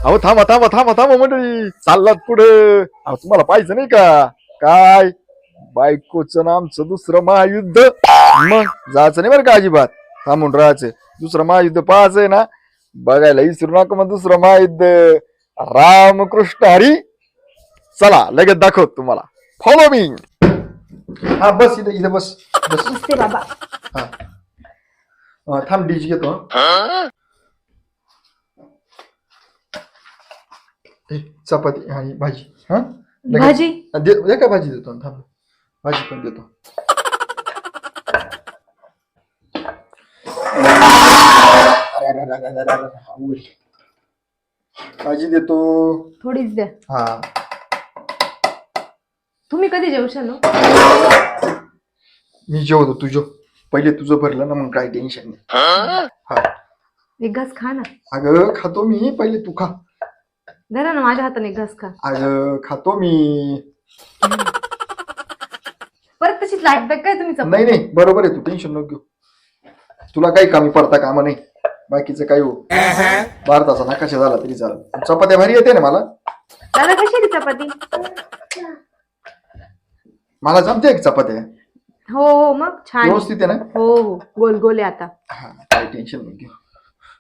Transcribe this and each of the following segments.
अहो थांबा थांबा थांबा थांबा मंडळी, चाललात पुढे. अहो तुम्हाला पाहिजे नाही का काय, बायकोचं ना आमचं दुसरं महायुद्ध. मग जायचं नाही बरं का अजिबात, थांबून राहायचं. दुसरं महायुद्ध पाहायचंय ना, बघायला विसरू नका मग दुसरं महायुद्ध. रामकृष्ण हरी. चला लगेच दाखवत तुम्हाला, फॉलो मी. हा बस इथे इथे बस बस. नसते बाबा. थांब डिश घेतो. चपाती आणि भाजी. हा भाजी दे का, भाजी देतो. थांब भाजी पण देतो. भाजी देतो. थोडीच द्या. हा तुम्ही कधी जेवशाल? मी जेवतो, तुझं पहिले तुझं भरलं ना, मग काय टेन्शन नाही. हा एक घास खा ना. अगं खातो मी, पहिले तू खा. धरा ना माझ्या हाताने एक घास खा. अगं खातो मी. परत तशीच लागत काय तुम्ही चपाती? नाही नाही बरोबर आहे, तू टेन्शन नको घेऊ. तुला काही कमी पडता कामा नाही, बाकीचं काही हो. भारताचा नकाशा झाला तरी चालेल. चपात्या भारी येते ना मला. दादा कशी आहे ती चपाती? मला जमते एक चपात्या हो हो मग छान आहे. व्यवस्थित आहे ना. हो हो गोल गोल आहे आता. हा काही टेन्शन नाही घेऊ,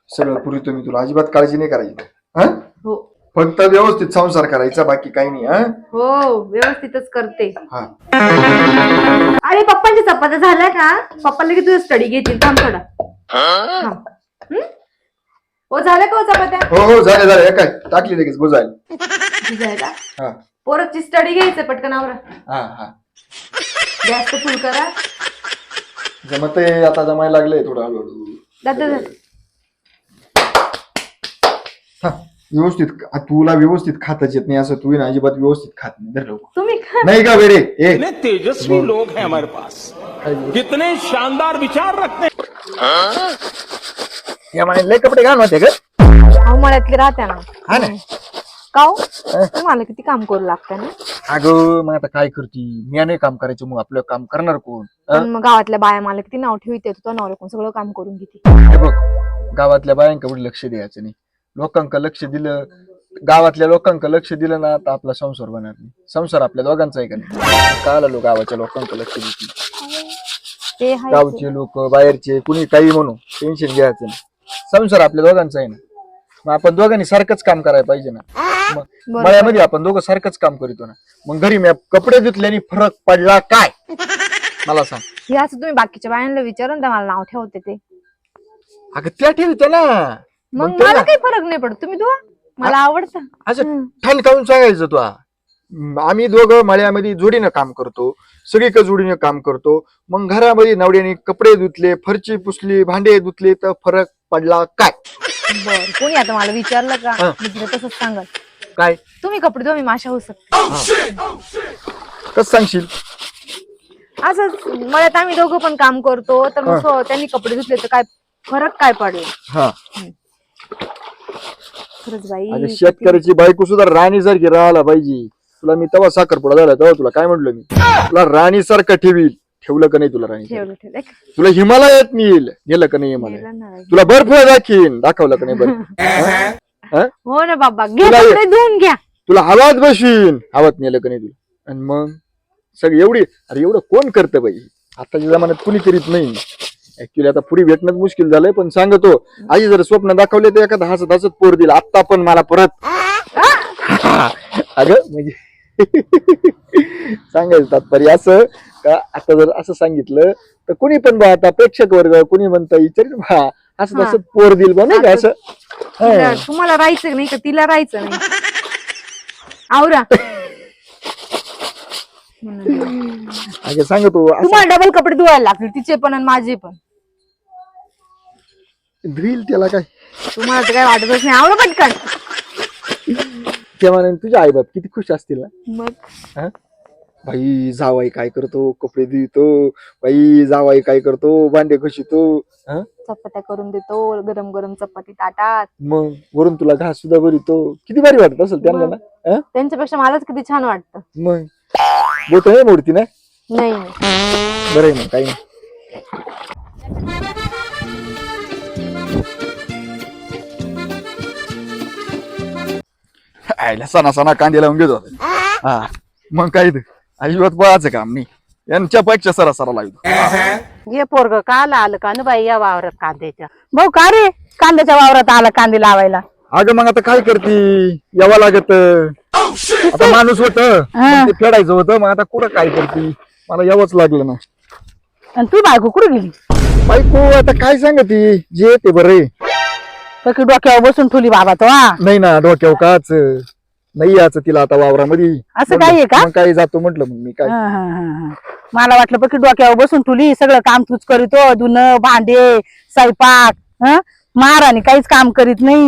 सगळं पुरवतो मी तुला, अजिबात काळजी नाही करायची. हा हो फक्त व्यवस्थित संसार करायचा, बाकी काही नाही. हा हो व्यवस्थितच करते. हा अरे पप्पांची चपात्या झाल्या का? पप्पाला की तुझा स्टडी घेतील. थांब थोडा थांब. हो झाल्या का हो चपात्या? हो हो झाले झाले. काय टाकली लगेच बुजायला. भिजायला हा पोराची स्टडी घ्यायचं पटकन आवरा. हा हा गॅस तर फुल करा. जमत आहे आता, जमायला लागले थोडं हळूहळू. दादा हा, व्यवस्थित तुला व्यवस्थित खाताच येत नाही असं, तू ना अजिबात व्यवस्थित खात नाही. धर लवकर. तुम्ही खा. नाही का बेरे? कितने तेजस्वी लोग हैं हमारे पास, कितने शानदार विचार रखते हैं. या म्हणे लय कपडे घाल होते ग. अहो मळ्यातले राहत्या ना. हा ना. का हो? तुम्हाला किती काम करू लागतं ना. अगं मग आता काय करती, मी नाही काम करायचं, मग आपलं काम करणार कोण? पण मग गावातल्या बाया मला किती नाव ठेवते, तो नाव कोण सगळं काम करून घेते. हे बघ, गावातल्या बायांकडे लक्ष द्यायचं नाही. लोकांकडे लक्ष दिलं, गावातल्या लोकांकडे लक्ष दिलं ना, तर आपला संसार बनणार नाही. संसार आपल्या दोघांचा आहे का नाही? काय आलो गावाच्या लोकांकडे लक्ष देतील. ते हाय. गावचे लोक बाहेरचे कुणी काही म्हणू, टेन्शन घ्यायचं नाही. संसार आपल्या दोघांचा आहे ना, मग आपण दोघांनी सारखंच काम करायला पाहिजे ना. मग मळ्यामध्ये आपण दोघं सारखंच काम करीतो ना, मग घरी मी कपडे धुतल्याने फरक पडला काय मला सांग. हे असं तुम्ही बाकीच्या बायांना विचारून तर मला नाव ठेवते ते. अगं त्या ठेवतो ना, मग मला काही फरक नाही पडत. तुम्ही धुवा, मला आवडतं. असं ठाण खाऊन सांगायचं तू. आम्ही दोघं मळ्यामध्ये जोडीनं काम करतो, सगळीकडे जोडीनं काम करतो. मग घरामध्ये नवड्याने कपडे धुतले, फरची पुसली, भांडे धुतले, तर फरक पडला काय? बर कोणी आता मला विचारलं का मी तिला तसंच सांगल. काय तुम्ही कपडे धुवा, मी माशा होऊ शकते. कस सांगशील? असंच मळ्यात आम्ही दोघं पण काम करतो, तर मग त्यांनी कपडे धुतले तर काय फरक काय पडला? हा खरंच बाई. अगं शेतकऱ्याची बायको सुद्धा राणी सारखी राहायला पाहिजे. तुला मी तेव्हा साखरपुडा झाला तेव्हा तुला काय म्हटलं मी, तुला राणी सारखं ठेवील. ठेवलं का नाही तुला राणी? ठेवलं ठेवलं. तुला हिमालयात नेईल, नेलं का नाही हिमालयात? तुला बर्फ दाखीन, दाखवलं का नाही बर्फ? हो ना बाबा, घ्या कपडे धुवून घ्या. तुला हवात बसवीन, हवात नेलं का नाही तुला? आणि मग सगळी एवढी, अरे एवढं कोण करतं बाई, आताच्या जमान्यात कुणी करीत नाही. ऍक्च्युली आता पुढे भेटणंच मुश्किल झालंय, पण सांगतो आई जर स्वप्न दाखवले तर एखादा हसत हसत पोर दिला. आता पण मला परत अगं म्हणजे सांगायचं तात्पर्य असं का, आता जर असं सांगितलं तर कुणी पण बा, आता प्रेक्षक वर्ग कुणी म्हणतं विचार बा, असं तसं पोर दिल बा नाही का असं. तुम्हाला राहायचं नाही का तिला राहायचं नाही? आवरा. अगं सांगतो तुम्हाला डबल कपडे धुवायला लागतील, तिचे पण आणि माझे पण. धुईल त्याला काय, तुम्हाला तर काय वाटतच नाही. आवरा पटकन. त्या मानाने तुझे आई बाप किती खुश असतील ना. मग बाई जावाई काय करतो, कपडे धुतो, बाई जावाई काय करतो, भांडे घशितो, चपात्या करून देतो, गरम गरम चपाती ताटात. मग वरून तुला घास सुद्धा भरितो. किती भारी वाटत असेल त्यांना ना. त्यांच्यापेक्षा मलाच किती छान वाटतं. मग बोट नाही मोडती ना. नाही बरं आहे मग काही नाही. आयला सणा सणा कांदे लावून घेतो हा मग काय ते अजिबात पळायचं काम नाही यांच्यापेक्षा सरा लागतो ये पोरग काला आलं का न बाई या वावरात कांद्याच्या भाऊ का रे कांद्याच्या वावरात आला कांदे लावायला अगं मग आता काय करती यावं लागत आता माणूस होत ते फेडायचं होतं मग आता कुठं काय करती मला यावंच लागलं ना आणि तू बायको कुठे गेली बायको आता काय सांगती जे ते बरे पकी डोक्यावर बसून ठुली बाबा तो हा नाही ना डोक्यावर काच नाही याचं तिला आता वावरामध्ये असं काही आहे का? मग काय जातो म्हटलं मग मी काय मला वाटलं पकी डोक्यावर बसून ठुली सगळं काम तूच करीतो धुणं भांडे स्वयंपाक महाराणी काहीच काम करीत नाही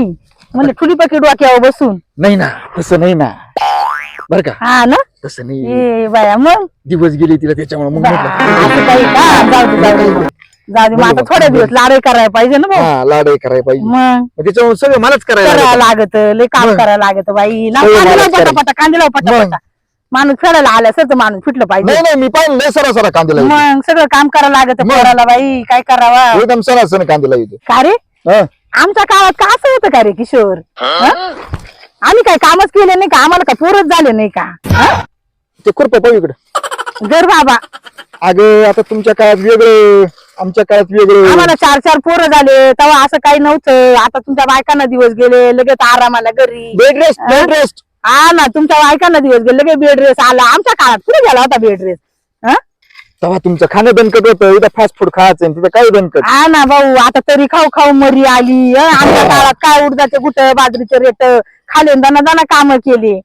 म्हणजे ठुली पकी डोक्यावर बसून नाही ना तसं नाही ना बर का हा ना तसं नाही ए बाया मग दिवस गेली तिला त्याच्यामुळे मग म्हटलं असं काही का जाऊ दे मग आता थोडे दिवस लाडे करायला पाहिजे ना भाऊ हा लाडही करायला पाहिजे मग मग त्याच्यामुळे सगळं मलाच करायला करायला लागतं. लागत लय काम मग. करायला लागत बाई सगळं मलाच करायचं. पटापटा कांदे लाव पटापटा माणूस फेडायला आला सर माणूस फिटलं पाहिजे नाही नाही मी पाहिलं लय सरा कांदेला येतो. मग सगळं काम करायला लागत मग. पोराला बाई काय करावा एकदम सरा कांदेला येतो का रे हा. आमच्या काळात का असं होतं का रे किशोर हं? आम्ही काय कामच केले नाही का आम्हाला काय पोरच झाले नाही का हं? ते खुरप पाहू इकडे जर बाबा अगं आता तुमच्या काळात वेगळं आमच्या काळात वेगळं आम्हाला 4 पोरं झाले तेव्हा असं काही नव्हतं आता तुमच्या बायकांना दिवस गेले लगेच आरामाला घरी बेड रेस्ट हा ना तुमच्या बायकांना दिवस गेले लगेच बेड रेस आला आमच्या काळात कुठे गेला होता बेड रेस तेव्हा तुमचं खाणं दणकट होतं इथं फास्ट फूड खायचं आणि तिथं काय दणकट हा ना भाऊ आता तरी खाऊ खाऊ मरी आली आमच्या काळात काय उडदाचे गुट बाजरीचे रेट खाली दाना काम केली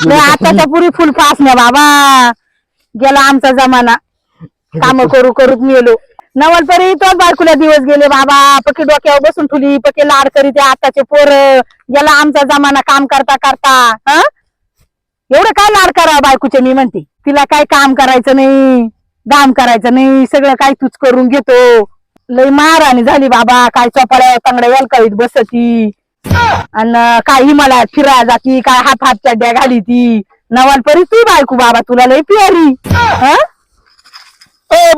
मग आताच्या पुरी फुल फास ना बाबा गेला आमचा जमाना काम करू करूच मेलो नवलपरी तो बायकोला दिवस गेले बाबा पक्की डोक्यावर बसून ठुली पक्की लाड करी ते आताचे पोर गेला आमचा जमाना काम करता करता एवढं काय लाड करा बायकोचे मी म्हणते तिला काय काम करायचं नाही काम करायचं नाही सगळं काय तूच करून घेतो लय महाराणी झाली बाबा काय चोपाळ्या तांगड्या एलकावीत बसती आणि काय हिमालयात फिरायला जाती काय हात चड्ड्या घाली ती नवलपरी तू बायको बाबा तुला लय प्यारी ओ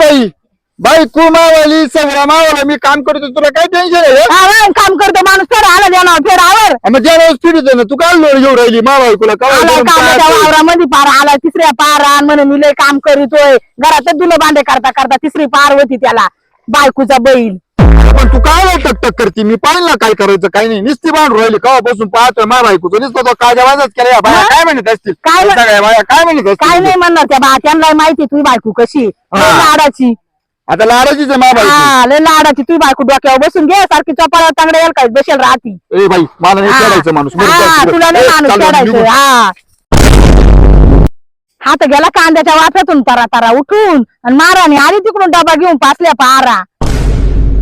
बाई तू मावाली सगळा मावाला मी काम करतो तुला काय टेन्शन आहे काम करतो माणूस फेर आला देणार फेरावर मग ज्या वेळेस फिरत ना तू काय लोड घेऊन राहिली मावाली तुला आला कामाच्या वावरामध्ये पार आला तिसऱ्या पारा म्हणे मी लय काम करीतोय घरातच दुलं भांडे करता करता तिसरी पार होती त्याला बायकोचा बैल पण तू काय टकटक करते मी पाहिलं ना काय करायचं काय नाही नुसती बांधून राहिली कवापासून पाहतोय मा बायकोचं नुसतं तो काय आवाजच केला या बाया काय म्हणत असतील काय सगळ्या बाया काय म्हणत काय असतील नाही म्हणणार त्या बा त्यांना माहिती तुझी बायको कशी लय लाडाची आता लाडाचीच आहे मा बायको हा लय लाडाची तुझी बायको डोक्यावर बसून घे सारखी चपाळ्या तांगड्या याल काय बसेल राहती ए बाई मला नाही खेळायचं माणूस तुला नाही माणूस खेळायचं हा हात गेला कांद्याच्या वाफ्यातून तारा तारा उठून आणि माराने आली तिकडून डबा घेऊन पासल्या पारा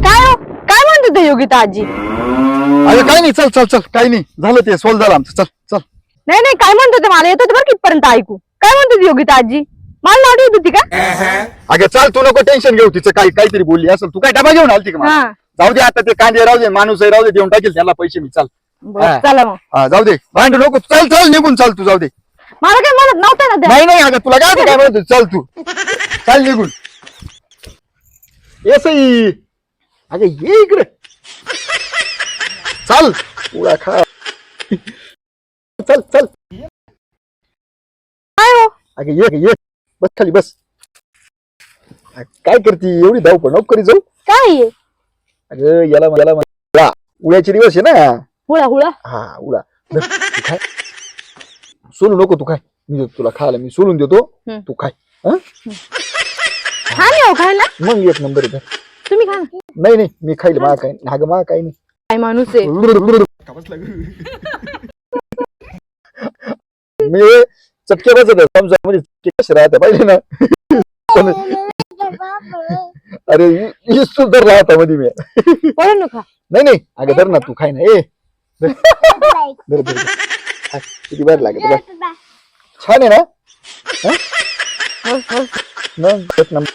काय म्हणते ते योगिता आजी अरे काय नाही चल चल चल काही नाही झालं ते सोल झालं आमचं चल चल नाही काय म्हणते ते मला येत बरं कितपर्यंत ऐकू काय म्हणते ती योगिता आजी मला लाडी येत होती का अगं चल तू नको टेन्शन घेऊ तिचं काहीतरी बोलली असेल तू काय डबा घेऊन आलती का मला? हा. जाऊ दे आता ते कांदे राहू दे माणूस राहू दे देऊन टाकेल त्याला पैसे मी चल बरं, चला मग हा जाऊ दे भांड नको चल निघून चल तू जाऊ दे मला काय म्हणत नव्हतं ना त्या. नाही अगं तुला काय म्हणतो चल तू चल निघून येस अगं ये इकडे चल उडा खा चल चल काय हो अगं ये बस खाली बस काय करती एवढी धावपळ नको करी जाऊ काय आहे? अगं याला उड्याचे दिवस आहे ना हुळा हुळा हा उडा धर, तू खाय सोलू नको तू खाय मी देतो तुला खायला मी सोलून देतो तू खाय हं? छान आहे हो खायला मग एक नंबर आहे धर. तुम्ही खा ना. नाही मी खाईल मा काय नाग मा काही नाही काय माणूस आहे मी चटके बसत समजा म्हणजे चटके कसे राहते पाहिजे ना अरे ही सुद्धा राहता मध्ये मी बोला नका नाही अगं धर ना तू खाय ना ए धर. खा, किती बार लागत बघ छान आहे ना हं? मग एक नंबर.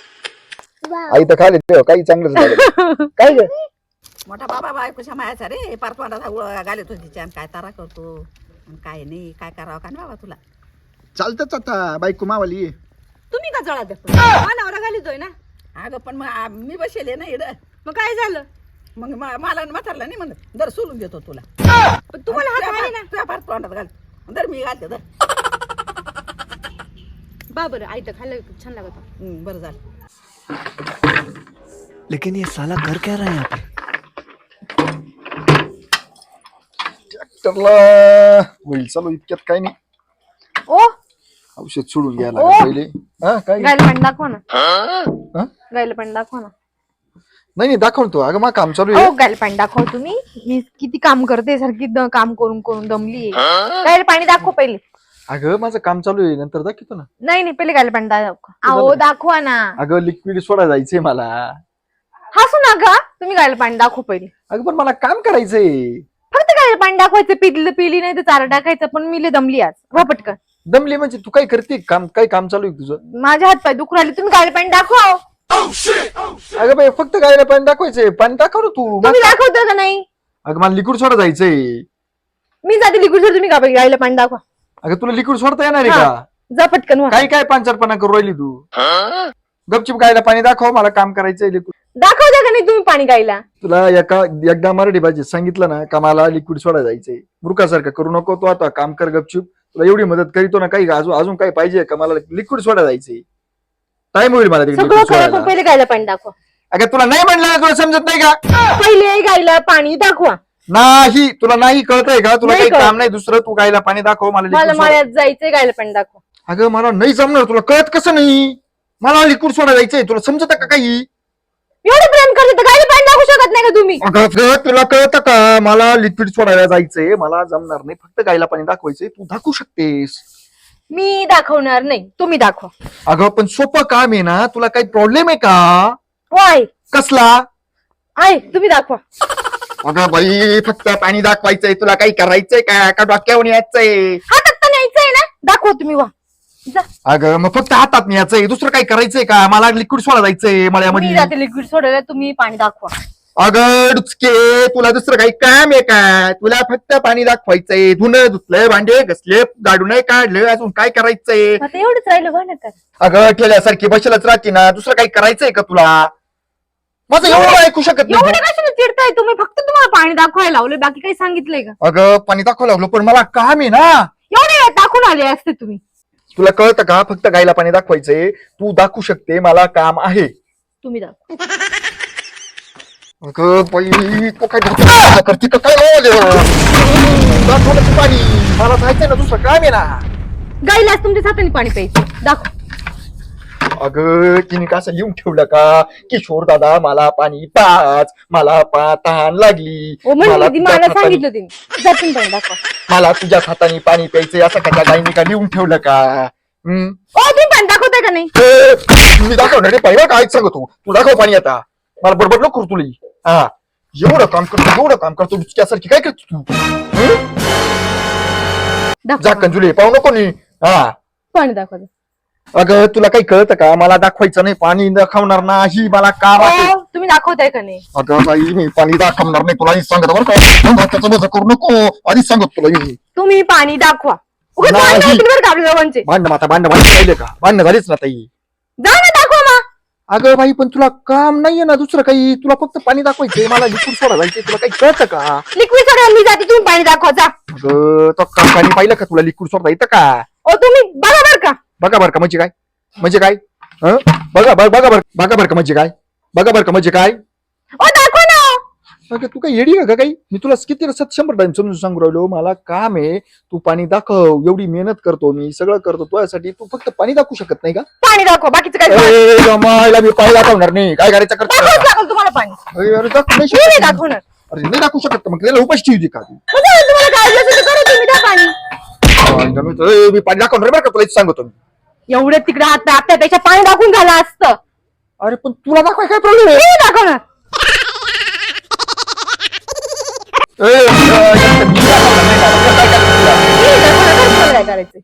आई तर खाली ठेव काही चांगलंच लागत काय ग मोठा बाबा बायकोच्या मायाचा रे पार तोंडाचा घालत होती आणि काय तारा करतो आणि काय नाही काय करावं का नाही बाबा तुला चालतच आता बायको मावाली तुम्ही का जळा नवरा घालितोय ना अगं पण मग मी बसेल ना इकडं मग काय झालं मग मला म्हातारला नाही म्हणत दर सोलून देतो तुला. पण तुम्हाला हात आहे ना. तुझ्या फार तोंडात घाल दर मी घालते दर. बरं आई तर खाल्लं छान लागत होतं. बरं झालं. लेकिन ये साला कर क्या रहा है यहाँ पे? ट्रॅक्टरला होईल चालू इतक्यात काही नाही. ओ औषध सोडून घ्यायला ओ. लागेल पहिले. हा काय गायला पण दाखवा ना. हा? गायला पण दाखवा ना. नाही दाखवतो. अगं मग काम चालू ओ आहे. गायला पाणी दाखवा तुम्ही. मी किती काम करते सारखी काम करून करून दमली. गायला पाणी दाखव पहिले. अगं माझं काम चालू आहे नंतर दाखवतो ना. नाही पहिले गायला पाणी दाखवा. अहो दाखवा ना. अगं लिक्विड सोडा जायचंय मला. हसू नका तुम्ही गायला पाणी दाखव पहिले. अगं पण मला काम करायचंय. फक्त गायला पाणी दाखवायचं. पिली नाही तर चारा टाकायचं. पण मी लय दमली आज. वा पटकन. दमली म्हणजे तू काय करते काम? काय काम चालू आहे तुझं? माझे हात पाय दुखू राहिले. तुम्ही गायला पाणी दाखवा. अगं बाई फक्त गायला पाणी दाखवायचंय. पाणी दाखव ना तू. तुम्ही दाखवता का नाही? अगं मला लिक्विड सोडा जायचंय. मी जाते लिक्विड तुम्ही गायला पाणी दाखवा. अगं तुला लिक्विड सोडता येणार आहे का? जा पटकन व्हा. काय काय पांचारपणा करू राहिली तू? गपचिप गायला पाणी दाखव. मला काम करायचंय लिक्विड. दाखवता का नाही तुम्ही पाणी गायला? तुला एकदा मराठी भाषेत सांगितलं ना का मला लिक्विड सोडा जायचंय. मूर्खासारखं करू नको. तू आता काम कर गपचूप. तुला एवढी मदत करीतो ना. काही अजून काही पाहिजे का? मला लिक्विड सोडा जायचंय. टाइम होईल मला सगळं लिक्विड करा पण सोडायला. पहिले गायला पाणी दाखवा. अगं तुला नाही म्हणलं ना? तुला समजत नाही का? पहिले गायला पाणी दाखवा. नाही तुला नाही कळतंय का? तुला नाही काही कळत. काम नाही दुसरं. तू गायला पाणी दाखव. मला मला लिक्विड सोडा. मळ्यात जायचंय गायला पाणी दाखवा. अगं मला नाही जमणार. तुला कळत कसं नाही? मला लिक्विड सोडा जायचंय. तुला समजत का काही? एवढं प्रेम करते तर गायला पाणी दाखवू शकत नाही का तुम्ही? अगं तुला कळतं का? मला लिक्विड सोडायला जायचंय. मला जमणार नाही. फक्त गायला पाणी दाखवायचंय. तू दाखवू शकतेस. मी दाखवणार नाही. तुम्ही दाखवा. अगं पण सोपं काम आहे ना. तुला काही प्रॉब्लेम आहे का? वाय कसला? आहे तुम्ही दाखवा. अगं बाई फक्त पाणी दाखवायचंय. तुला काही करायचंय का डोक्यावर यायचंय? हातात तर न्यायचंय ना. दाखवा तुम्ही वा. जा. अगं मग फक्त हातात न्यायचंय. दुसरं काही करायचंय का? मला लिक्विड सोडा जायचंय मी मळ्यामध्ये. जाते लिक्विड सोडायला. तुम्ही पाणी दाखवा. अगं डुचके तुला दुसरं काही काम आहे का? तुला फक्त पाणी दाखवायचंय. धुणं धुतलंय, भांडे घसले, गाडून काढलं. अजून काय करायचंय? आता एवढंच राहिलं बा ना. अगं ठेल्यासारखी बसेलच राहते ना. दुसरं काही करायचंय का तुला? माझं एवढं ऐकू शकत नाही एवढे तू? कशाला चिडताय तुम्ही? फक्त तुम्हाला पाणी दाखवायला लावले. बाकी काही सांगितलंय का? अगं पाणी दाखवायला लागलो पण मला काम आहे ना. एवढे वेळ दाखवून आले असते तुम्ही. तुला कळतं का? फक्त गायला पाणी दाखवायचंय. तू दाखवू शकते. मला काम आहे. तुम्ही दाखवा. अगं बाई तू काय करते का काय? दाखव ना तू पाणी. मला जायचंय ना. दुसरं काम आहे ना. गाईलाच तुमच्या हाताने पाणी प्यायचं. दाखव. अगं तिने कसं लिहून ठेवलं का? किशोर दादा मला पाणी पाच. मला तहान लागली. ओ म्हणजे मला मला तुझ्या सांगितलं तुम्ही. जा तुम्ही पाणी दाखवा. मला तुझ्या हाताने पाणी प्यायचंय असं का त्या गायने का लिहून ठेवलं का? ओ तुम्ही पाणी दाखवताय का नाही? मी दाखवणार रे पहिला काय सांगतो. तू दाखव पाणी आता. मला बरोबर नको करू तुला. हा एवढं काम करतो दुसऱ्यासारखी काय करतो तू? दाखवा. जा कंजुले पाहू नको नी. हा पाणी दाखवा. अगं तुला काही कळतं का? मला दाखवायचं नाही. पाणी दाखवणार नाही. मला काम आहे. ओ, तुम्ही दाखवताय का नाही? अगं बाई मी पाणी दाखवणार नाही. तुला आधीच सांगत बरं का? त्याचं मजा करू नको. आधीच सांगत तुला मी. तुम्ही पाणी दाखवा. उगाच नाही. भांडणं होतील बरं का आपल्या दोघांचे. भांडणं राहिले का? भांडणं झालीच ना ताई. जा ना दाखवा मग. अगं बाई पण तुला काम नाहीये ना दुसरं काही. तुला फक्त पाणी दाखवायचंय. मला लिक्विड सोडा जायचंय. तुला काही कळतं का? लिक्विड सोडायला मी जाते. तुम्ही पाणी दाखवा. जा. अगं तो पाणी पाहिलं का? तुला लिक्विड सोडता येतं का? ओ तुम्ही बघा बरं का. बघा बरं का म्हणजे काय? म्हणजे काय? हं? बघा बरं का म्हणजे काय? बघा बरं का म्हणजे काय? ओ दाखवा ना. अगं तू काय येडी का काही? मी तुला किती 100 टाइम समजून सांगू राहिलो. मला काम आहे. तू पाणी दाखव. एवढी मेहनत करतो मी. सगळं करतो तुझ्यासाठी. तू फक्त पाणी दाखवू शकत नाही का? पाणी दाखवा. बाकीचं काय ए, जमायला मी पाणी दाखवणार नाही. काय करायचं करतो? दाखवाच लागेल तुम्हाला पाणी. अरे दाखवू नाही मी नाही शकत. दाखवणार. अरे नाही दाखवू शकत मग त्याला उपाशी ठेवते का तू? तुम्हाला काय असेल तर करा तुम्ही. द्या पाणी. मी पाणी दाखवणार बरं का? तुला इथं सांगतो मी. एवढं तिकडे हात त्यापेक्षा पाणी दाखवून झालं असतं. अरे पण तुला दाखवाय काय प्रॉब्लेम आहे? मी दाखवणार. काय करायचं?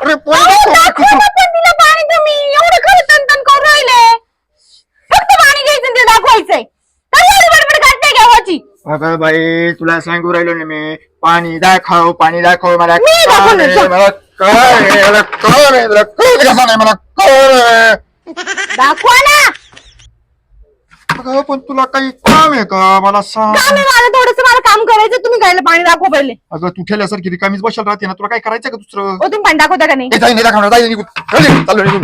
अरे दाखवा ना पण तिला पाणी तुम्ही. एवढं खरं तन करून राहिले. फक्त पाणी घ्यायचं आणि ते दाखवायचंय. काय एवढी बडबड करते गावाची? अगं बाई तुला सांगू राहिलो ना मी. पाणी दाखव मला मी दाखवणार, जा. मला कळ दाखवा ना. अगं पण तुला काही काम आहे का मला सांग. काम आहे मला थोडस, मला काम करायचं. तुम्ही गायला पाणी दाखवा पहिले. अगं तू ठेल्यासारखी रिकामीच बसेल राहते ना, तुला काय करायचं का दुसरं? ओ तुम्ही पाणी दाखवता का नाही? ए, जाई नाही दाखवणार, जाई निघून. चाललो निघून.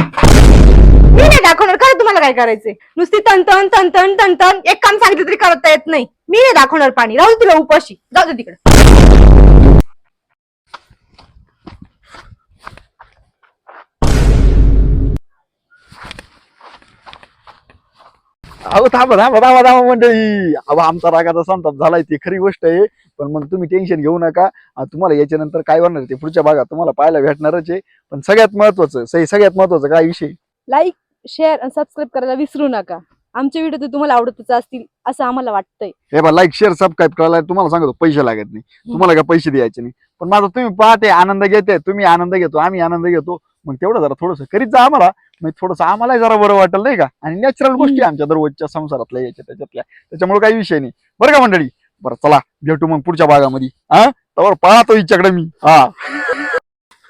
मी नाही दाखवणार. काय तुम्हाला काय करायचंय? नुसती तणतण तणतण तणतण, एक काम सांगितलं तरी करता येत नाही. मी नाही दाखवणार पाणी. राहू दे तिला उपाशी, जाऊ दे तिकडे. अहो थांबा मंडळी. अहो आमचा रागाचा संताप झालाय, ती खरी गोष्ट आहे. पण मग तुम्ही टेन्शन घेऊ नका. तुम्हाला याच्यानंतर काय होणार ते पुढच्या भागात तुम्हाला पाहायला भेटणारच आहे. पण सगळ्यात महत्वाचं काय विषय, लाईक, शेअर आणि सबस्क्राईब करायला विसरू नका. आमचे व्हिडिओ तर तुम्हाला आवडतच असतील असं आम्हाला वाटतंय. हे बा लाईक शेअर सबस्क्राईब करायला तुम्हाला सांगतो पैसे लागत नाही, तुम्हाला काय पैसे द्यायचे नाही. पण माझा तुम्ही पाहते आनंद घेते, तुम्ही आनंद घेतो, आम्ही आनंद घेतो. मग तेवढं जरा थोडंसं करीत जा आम्हाला, मग थोडंसं आम्हालाही जरा बरं वाटेल नाही का. आणि नॅचरल गोष्टी आमच्या दररोजच्या संसारातल्या याच्या त्याच्यातल्या, त्याच्यामुळे काही विषय नाही बरं का मंडळी. बरं चला भेटू मग पुढच्या भागामध्ये. तर पाहतो हिच्याकडे मी.